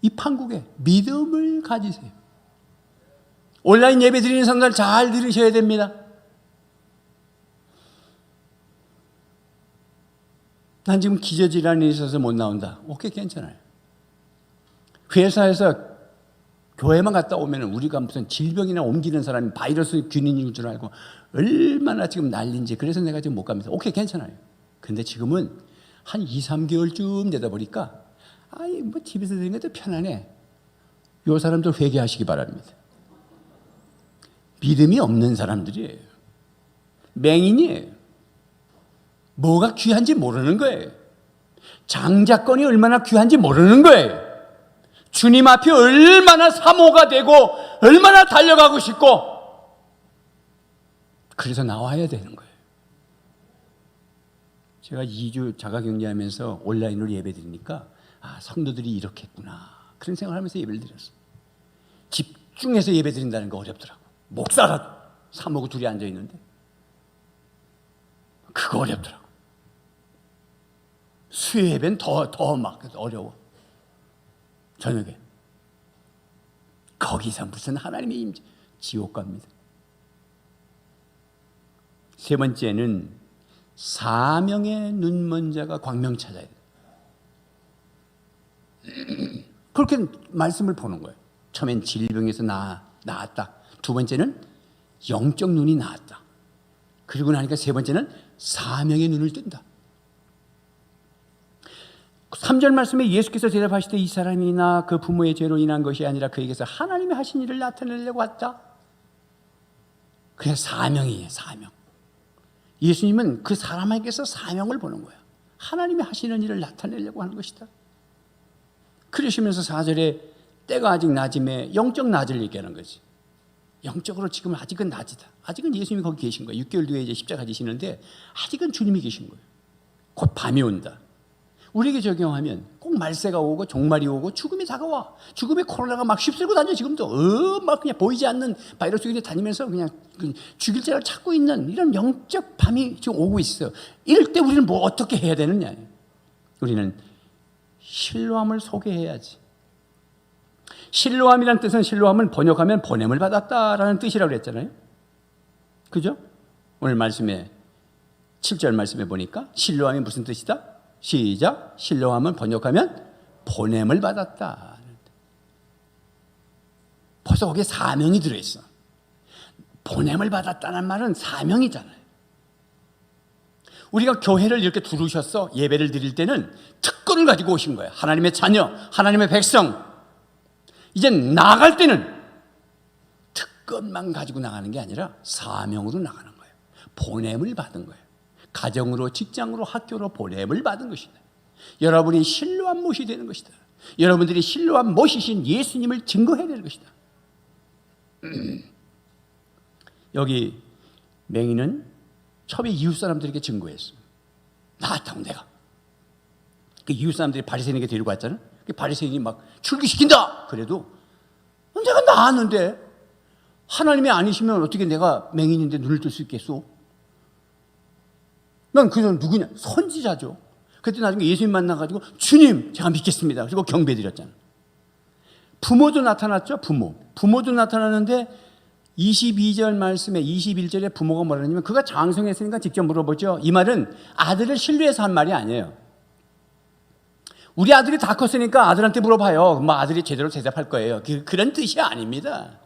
이 판국에 믿음을 가지세요. 온라인 예배 드리는 사람들 잘 들으셔야 됩니다. 난 지금 기저질환이 있어서 못 나온다. 오케이, 괜찮아요. 회사에서 교회만 갔다 오면 우리가 무슨 질병이나 옮기는 사람이 바이러스 균인인 줄 알고 얼마나 지금 난리인지. 그래서 내가 지금 못 갑니다. 오케이, 괜찮아요. 근데 지금은 한 2, 3개월쯤 되다 보니까 아이 뭐 집에서 드리는 것도 편하네. 요 사람들 회개하시기 바랍니다. 믿음이 없는 사람들이에요. 맹인이에요. 뭐가 귀한지 모르는 거예요. 장자권이 얼마나 귀한지 모르는 거예요. 주님 앞에 얼마나 사모가 되고 얼마나 달려가고 싶고 그래서 나와야 되는 거예요. 제가 2주 자가격리하면서 온라인으로 예배드리니까 성도들이 이렇게 했구나 그런 생각을 하면서 예배를 드렸어요. 집중해서 예배드린다는 거 어렵더라고. 목사라 사모고 둘이 앉아있는데 그거 어렵더라고. 수요 예배는 더 막 어려워. 저녁에 거기서 무슨 하나님의 임재, 지옥 갑니다. 세 번째는 사명의 눈먼 자가 광명 찾아야 돼. 그렇게 말씀을 보는 거예요. 처음엔 질병에서 나았다. 두 번째는 영적 눈이 나았다. 그리고 나니까 세 번째는 사명의 눈을 뜬다. 3절 말씀에 예수께서 대답하시되 이 사람이나 그 부모의 죄로 인한 것이 아니라 그에게서 하나님의 하신 일을 나타내려고 왔다. 그게 사명이에요. 사명. 예수님은 그 사람에게서 사명을 보는 거야. 하나님이 하시는 일을 나타내려고 하는 것이다. 그러시면서 4절에 때가 아직 낮음에 영적 낮을 얘기하는 거지. 영적으로 지금 아직은 낮이다. 아직은 예수님이 거기 계신 거예요. 6개월 뒤에 이제 십자가 지시는데 아직은 주님이 계신 거예요. 곧 밤이 온다. 우리에게 적용하면 꼭 말세가 오고 종말이 오고 죽음이 다가와. 죽음의 코로나가 막 휩쓸고 다녀. 지금도 막 그냥 보이지 않는 바이러스 위에 다니면서 그냥 죽일 자를 찾고 있는 이런 영적 밤이 지금 오고 있어. 이럴 때 우리는 뭐 어떻게 해야 되느냐. 우리는 실로암을 소개해야지. 실로암이라는 뜻은 실로암은 번역하면 보냄을 받았다라는 뜻이라고 그랬잖아요. 그죠? 오늘 말씀에 7절 말씀에 보니까 실로암이 무슨 뜻이다? 시작. 실로암은 번역하면 보냄을 받았다. 벌써 거기에 사명이 들어있어. 보냄을 받았다는 말은 사명이잖아요. 우리가 교회를 이렇게 두르셨어. 예배를 드릴 때는 특권을 가지고 오신 거예요. 하나님의 자녀, 하나님의 백성. 이제 나갈 때는 특권만 가지고 나가는 게 아니라 사명으로 나가는 거예요. 보냄을 받은 거예요. 가정으로, 직장으로, 학교로 보냄을 받은 것이다. 여러분이 실로암 못이 되는 것이다. 여러분들이 실로암 못이신 예수님을 증거해야 되는 것이다. 여기 맹인은 처음에 이웃 사람들에게 증거했어. 나왔다고 내가. 그 이웃 사람들이 바리새인에게 데리고 왔잖아. 그 바리새인이 막 출기시킨다. 그래도 내가 나왔는데 하나님이 아니시면 어떻게 내가 맹인인데 눈을 뜰 수 있겠소? 난 그 사람 누구냐? 선지자죠. 그때 나중에 예수님 만나가지고 주님 제가 믿겠습니다. 그리고 경배드렸잖아. 부모도 나타났죠. 부모도 나타나는데 22절 말씀에 21절에 부모가 뭐라 하냐면 그가 장성했으니까 직접 물어보죠. 이 말은 아들을 신뢰해서 한 말이 아니에요. 우리 아들이 다 컸으니까 아들한테 물어봐요. 뭐 아들이 제대로 대답할 거예요. 그런 뜻이 아닙니다.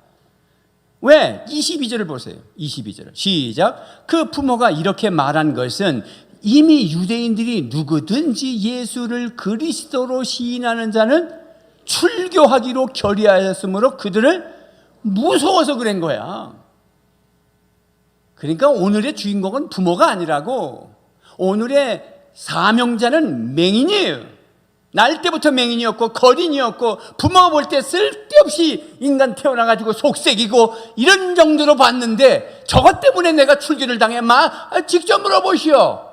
왜? 22절을 보세요. 22절 시작. 그 부모가 이렇게 말한 것은 이미 유대인들이 누구든지 예수를 그리스도로 시인하는 자는 출교하기로 결의하였으므로 그들을 무서워서 그런 거야. 그러니까 오늘의 주인공은 부모가 아니라고. 오늘의 사명자는 맹인이에요. 날 때부터 맹인이었고 거린이었고 부모가 볼 때 쓸데없이 인간 태어나가지고 속색이고 이런 정도로 봤는데 저것 때문에 내가 출교를 당해. 직접 물어보시오.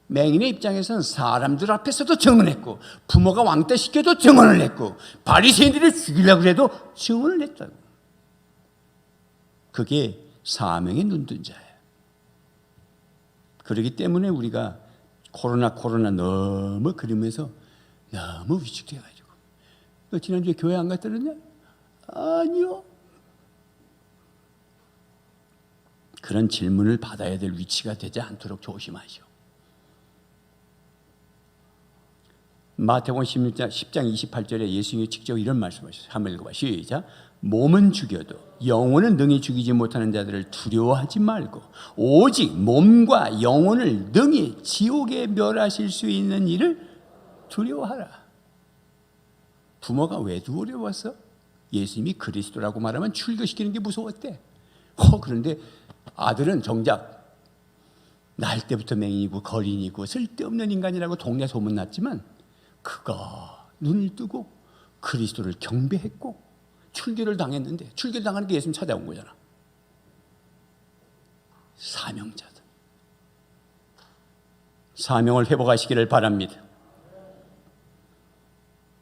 맹인의 입장에서는 사람들 앞에서도 증언했고 부모가 왕따 시켜도 증언을 했고 바리새인들이 죽이려고 해도 증언을 했다고. 그게 사명의 눈뜬 자예요. 그렇기 때문에 우리가 코로나 너무 그러면서 너무 위축돼가지고 너 지난주에 교회 안 갔다 그랬냐? 아니요. 그런 질문을 받아야 될 위치가 되지 않도록 조심하시오. 마태복음 10장 28절에 예수님이 직접 이런 말씀하셨어요. 한번 읽어봐. 시작. 몸은 죽여도 영혼은 능히 죽이지 못하는 자들을 두려워하지 말고 오직 몸과 영혼을 능히 지옥에 멸하실 수 있는 일을 두려워하라. 부모가 왜 두려웠어? 예수님이 그리스도라고 말하면 출교시키는 게 무서웠대. 그런데 아들은 정작 날 때부터 맹인이고 거린이고 쓸데없는 인간이라고 동네 소문났지만 그가 눈을 뜨고 그리스도를 경배했고 출교를 당했는데, 출교를 당하는 게 예수님 찾아온 거잖아. 사명자다. 사명을 회복하시기를 바랍니다.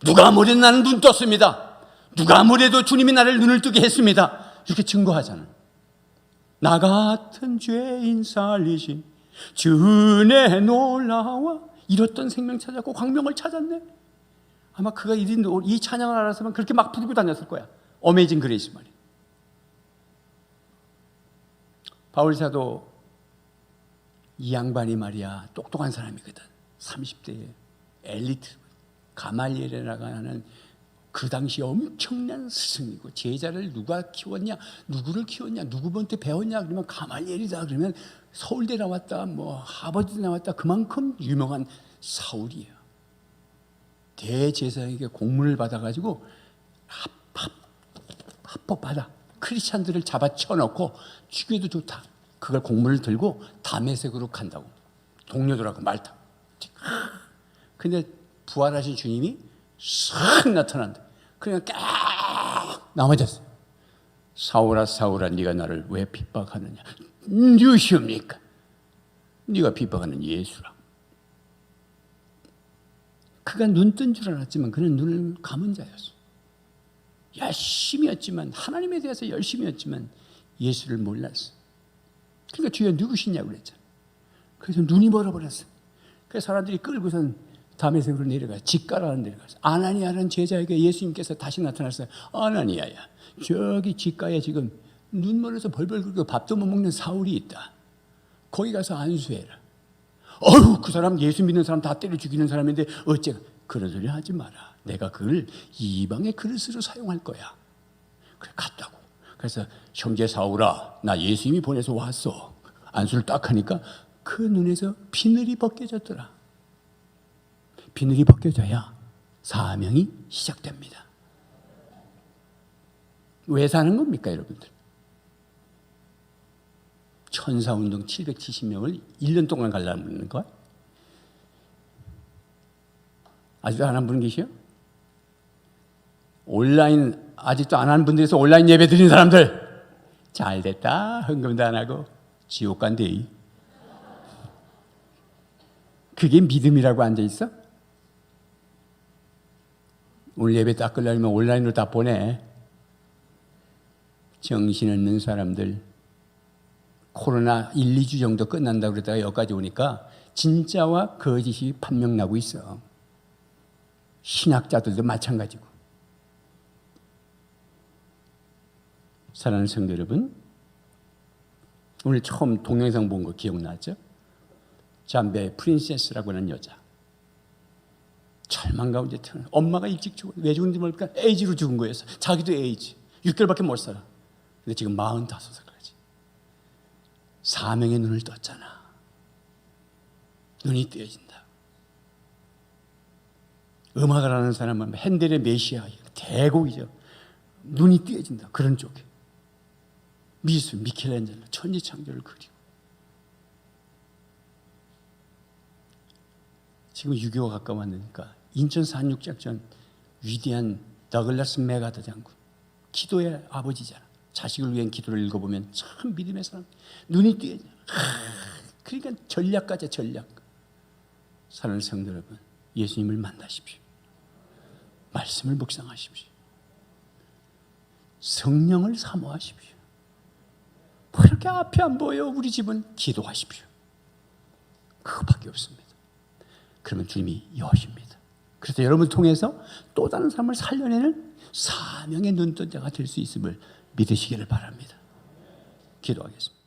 누가 아무래도 나는 눈 떴습니다. 누가 아무래도 주님이 나를 눈을 뜨게 했습니다. 이렇게 증거하잖아. 나 같은 죄인 살리신 주 은혜 놀라와 잃었던 생명 찾았고 광명을 찾았네. 아마 그가 이 찬양을 알았으면 그렇게 막 부르고 다녔을 거야. 어메이징 그레이스 말이야. 바울 사도 이 양반이 말이야 똑똑한 사람이거든. 30대에 엘리트 가말리엘이라고 하는 그 당시 엄청난 스승이고, 제자를 누가 키웠냐, 누구를 키웠냐, 누구한테 배웠냐 그러면 가말리엘이다 그러면 서울대 나왔다, 뭐 하버드 나왔다, 그만큼 유명한 사울이에요. 대제사장에게 공문을 받아가지고 합법받아 크리스찬들을 잡아쳐놓고 죽여도 좋다. 그걸 공문을 들고 다메섹으로 간다고. 동료들하고 말타. 근데 부활하신 주님이 싹 나타난다. 그냥 깍 넘어졌어요. 사울아 사울아 네가 나를 왜 핍박하느냐. 누구십니까? 네가 핍박하는 예수라. 그가 눈 뜬 줄 알았지만 그는 눈을 감은 자였어. 열심히 했지만, 하나님에 대해서 열심히 했지만 예수를 몰랐어. 그러니까 주여 누구시냐고 그랬잖아. 그래서 눈이 멀어버렸어. 그래서 사람들이 끌고선 다메섹으로 내려가요. 집가라는 데로 가서 아나니아라는 제자에게 예수님께서 다시 나타났어요. 아나니아야, 저기 집가에 지금 눈 멀어서 벌벌 끓고 밥도 못 먹는 사울이 있다. 거기 가서 안수해라. 어휴, 그 사람 예수 믿는 사람 다 때려 죽이는 사람인데 어째 그런 소리 하지 마라. 내가 그걸 이방의 그릇으로 사용할 거야. 그래 갔다고. 그래서 형제 사울아, 나 예수님이 보내서 왔어. 안수를 딱 하니까 그 눈에서 비늘이 벗겨졌더라. 비늘이 벗겨져야 사명이 시작됩니다. 왜 사는 겁니까, 여러분들? 천사운동 770명을 1년 동안 가려는 거야? 아직도 안 한 분 계시요? 온라인 아직도 안 한 분들에서 온라인 예배 드린 사람들 잘됐다. 헌금도 안 하고 지옥 간대. 그게 믿음이라고 앉아있어? 오늘 예배 딱 끝나면 온라인으로 다 보내. 정신없는 사람들. 코로나 1, 2주 정도 끝난다고 그러다가 여기까지 오니까 진짜와 거짓이 판명나고 있어. 신학자들도 마찬가지고. 사랑하는 성도 여러분, 오늘 처음 동영상 본 거 기억나죠? 잠베 프린세스라고 하는 여자. 절망 가운데 태어나. 엄마가 일찍 죽어. 왜 죽은지 모르니까 에이즈로 죽은 거였어. 자기도 에이즈. 6개월밖에 못 살아. 근데 지금 45살까지. 사명의 눈을 떴잖아. 눈이 띄어진다. 음악을 하는 사람은 핸델의 메시아, 대곡이죠. 눈이 띄어진다. 그런 쪽에. 미술, 미켈란젤로 천지창조를 그리고. 지금 6.25가 가까웠으니까 인천 산육작전 위대한 더글라스 메가더 장군, 기도의 아버지잖아. 자식을 위한 기도를 읽어보면 참 믿음의 사람. 눈이 띄어져. 그러니까 전략가죠, 전략. 사랑하는 성도 여러분, 예수님을 만나십시오. 말씀을 묵상하십시오. 성령을 사모하십시오. 그렇게 앞에 안 보여. 우리 집은 기도하십시오. 그것밖에 없습니다. 그러면 주님이 여십니다. 그래서 여러분을 통해서 또 다른 삶을 살려내는 사명의 눈뜬 자가 될 수 있음을 믿으시기를 바랍니다. 기도하겠습니다.